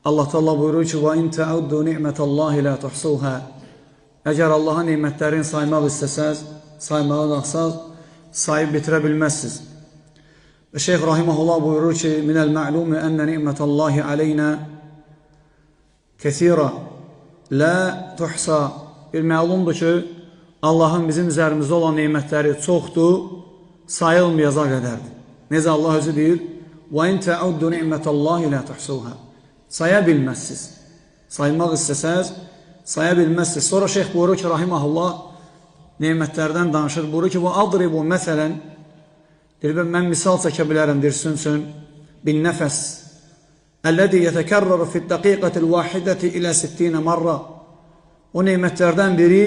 Allah Teala buyurur ki: "Və in ta'uddu ni'metallahi la tuhsuha." Əgər Allahın nemətlərini saymaq istəsəz, saymağa qalxsaz, sayıb bitirə bilməzsiniz. Və Şeyx Rahiməhullah buyurur ki: "Minəl ma'lumi enne ni'metallahi aleyna kəsira la tuhsa." Bir məlumdur ki, Allahın bizim üzərimizdə olan nemətləri çoxdur, sayılmayacaq qədərdir. Necə Allah özü deyir: "Və in ta'uddu ni'metallahi la tuhsuha." Saya bilməzsiniz. Saymaq istəsəz, saya bilməzsiniz. Sonra şeyx buyurur ki, rahiməhullah, nemətlərdən danışır. Buyurur ki, "Və adribu məsələn." Deyir, mən misal çəkə bilərəm, dirsin üçün. "Bin nəfəs. Əlləzi yətəkərrəru fid dəqiqətil vahidəti ilə 60 marra." O nemətlərdən biri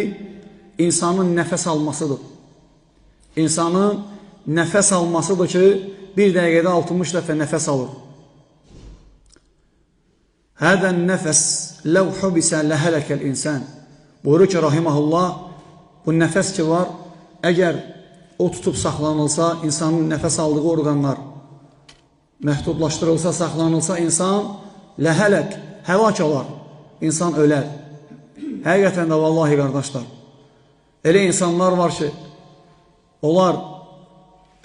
insanın nəfəs almasıdır. İnsanın nəfəs almasıdır ki, bir dəqiqədə 60 dəfə nəfəs alır. Hədən nəfəs ləv hubisə ləhələkəl insan. Buyurur ki, rahiməhullah, bu nəfəs ki var, əgər o tutub saxlanılsa, insanın nəfəs aldığı orqanlar məhdudlaşdırılsa, saxlanılsa, insan ləhələk, həlak olar, insan ölər. Həqiqətən də vallahi qardaşlar, elə insanlar var ki, onlar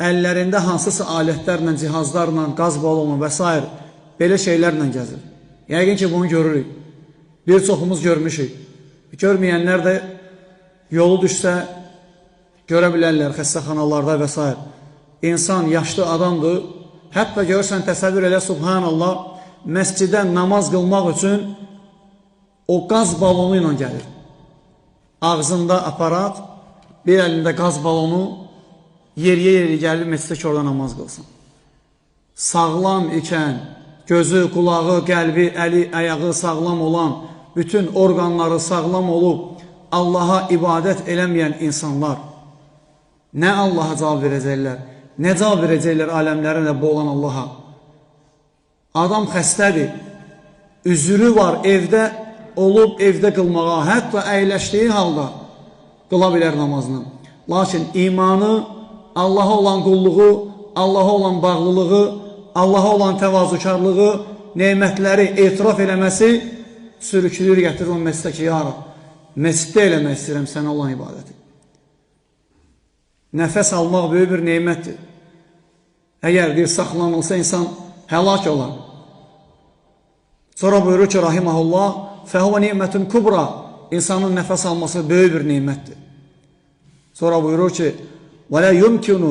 əllərində hansısa alətlərlə, cihazlarla, qaz balonu və s. belə şeylərlə gəzir. Yəqin ki, bunu görürük. Bir çoxumuz görmüşük. Görməyənlər də yolu düşsə görə bilərlər xəstəxanalarda və s. İnsan yaşlı adamdır. Hətta görürsən, təsəvvür elə, subhanallah, məscidə namaz qılmaq üçün o qaz balonu ilə gəlir. Ağzında aparat, bir əlində qaz balonu, yeriyə gəlir, məscidə ki, orada namaz qılsın. Sağlam ikən, gözü, qulağı, qəlbi, əli, ayağı sağlam olan, bütün orqanları sağlam olub, Allaha ibadət eləməyən insanlar, nə Allaha cavab verəcəklər, nə cavab verəcəklər aləmlərində boğulan Allaha? Adam xəstədir, üzrü var, evdə olub, evdə qılmağa, hətta əyləşdiyi halda qıla bilər namazını. Lakin imanı, Allaha olan qulluğu, Allaha olan bağlılığı, Allaha olan təvazukarlığı, nemətləri etiraf eləməsi sürüklür, gətirir o məsciddə ki, ya Rab, məsciddə eləmək istəyirəm sənə olan ibadəti. Nəfəs almaq böyük bir nemətdir. Əgər bir saxlanılsa, insan həlak olar. Sonra buyurur ki, rahiməhullah, fəhvə nimətün kubra, insanın nəfəs alması böyük bir nemətdir. Sonra buyurur ki, və lə yumkinu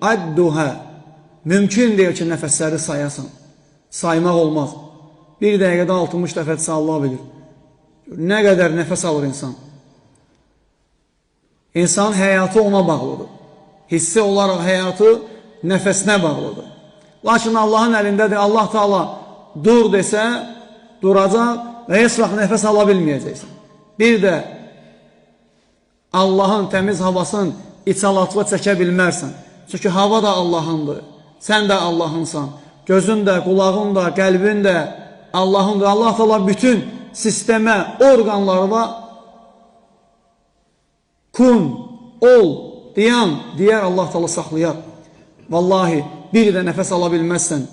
adduhə, mümkün deyil ki, nəfəsləri sayasın. Saymaq olmaz. Bir dəqiqədə 60 dəfədirsə Allah bilir. Nə qədər nəfəs alır insan. İnsan həyatı ona bağlıdır. Hissi olaraq həyatı nəfəsinə bağlıdır. Lakin Allahın əlindədir. Allah Teala dur desə, duracaq və heç vaxt nəfəs ala bilməyəcəksən. Bir də Allahın təmiz havasını içalatva çəkə bilmərsən. Çünki hava da Allahındır. Sən də Allahınsan. Gözün də, qulağın da, qəlbin də Allahındır. Allah Teala bütün sistemə, orqanlarına kun, ol, deyər Allah Teala saxlayar. Vallahi bir də nəfəs ala bilməzsən.